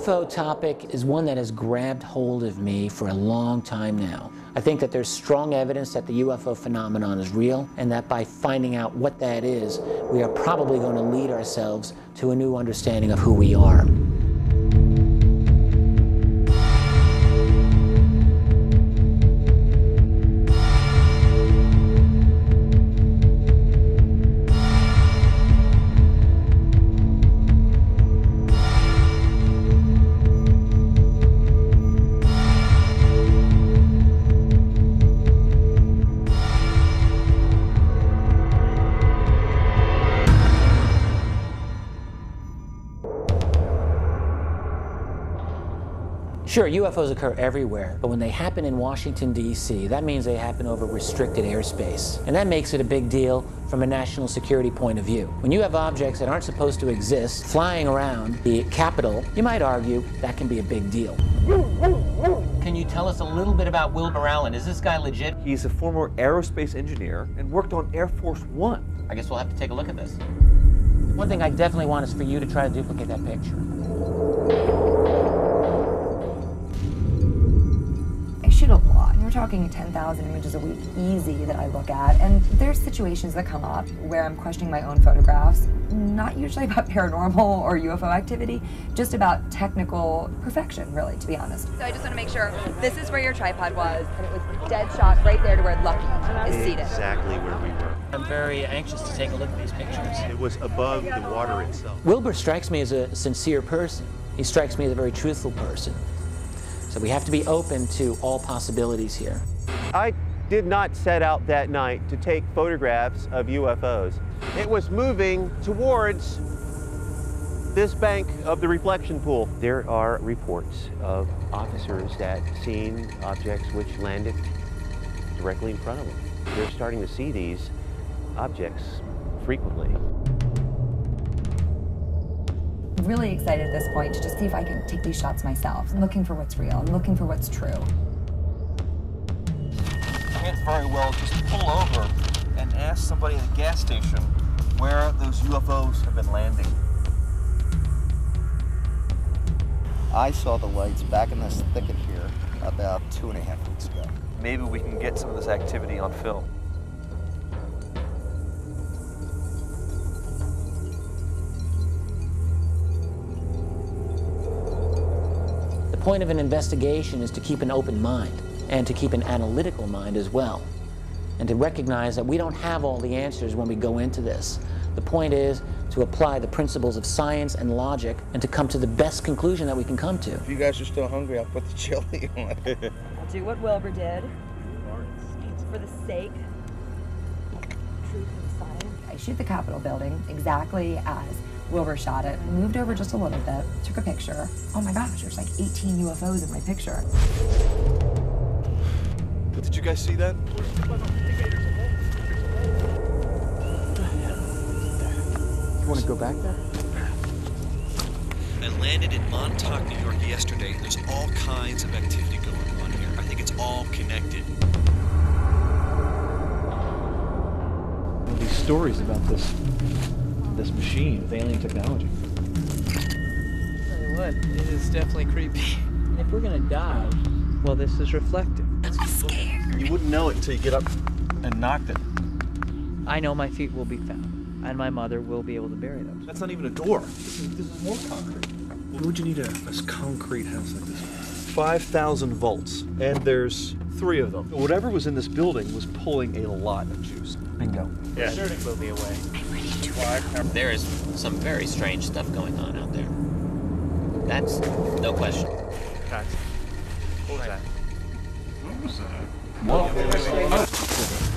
UFO topic is one that has grabbed hold of me for a long time now. I think that there's strong evidence that the UFO phenomenon is real, and that by finding out what that is, we are probably going to lead ourselves to a new understanding of who we are. Sure, UFOs occur everywhere, but when they happen in Washington, D.C., that means they happen over restricted airspace. And that makes it a big deal from a national security point of view. When you have objects that aren't supposed to exist flying around the Capitol, you might argue that can be a big deal. Can you tell us a little bit about Wilbur Allen? Is this guy legit? He's a former aerospace engineer and worked on Air Force One. I guess we'll have to take a look at this. One thing I definitely want is for you to try to duplicate that picture. Shoot a lot. We're talking 10,000 images a week easy that I look at, and there's situations that come up where I'm questioning my own photographs, not usually about paranormal or UFO activity, just about technical perfection, really, to be honest. So I just want to make sure this is where your tripod was, and it was dead shot right there to where Lucky is seated. Exactly where we were. I'm very anxious to take a look at these pictures. It was above the water itself. Wilbur strikes me as a sincere person. He strikes me as a very truthful person. So we have to be open to all possibilities here. I did not set out that night to take photographs of UFOs. It was moving towards this bank of the reflection pool. There are reports of officers that seen objects which landed directly in front of them. They're starting to see these objects frequently. I'm really excited at this point to just see if I can take these shots myself. I'm looking for what's real. I'm looking for what's true. Can't very well just pull over and ask somebody at the gas station where those UFOs have been landing. I saw the lights back in this thicket here about 2.5 weeks ago. Maybe we can get some of this activity on film. The point of an investigation is to keep an open mind and to keep an analytical mind as well, and to recognize that we don't have all the answers when we go into this. The point is to apply the principles of science and logic and to come to the best conclusion that we can come to. If you guys are still hungry, I'll put the chili on. I'll do what Wilbur did for the sake of truth and science. I shoot the Capitol building exactly as Wilbur shot it, moved over just a little bit, took a picture. Oh my gosh, there's like 18 UFOs in my picture. Did you guys see that? You want to go back there? I landed in Montauk, New York yesterday, and there's all kinds of activity going on here. I think it's all connected. Well, these stories about this machine with alien technology. Tell you what, it is definitely creepy. If we're gonna die, well, this is reflective. I'm scared. You wouldn't know it until you get up and knocked it. I know my feet will be found, and my mother will be able to bury them. That's not even a door. This is more concrete. Why would you need a concrete house like this? 5,000 volts, and there's 3 of them. Whatever was in this building was pulling a lot of juice. Bingo. Yeah. Sure to blow me away. There is some very strange stuff going on out there. That's no question. Guys, what was that? What was that? Whoa.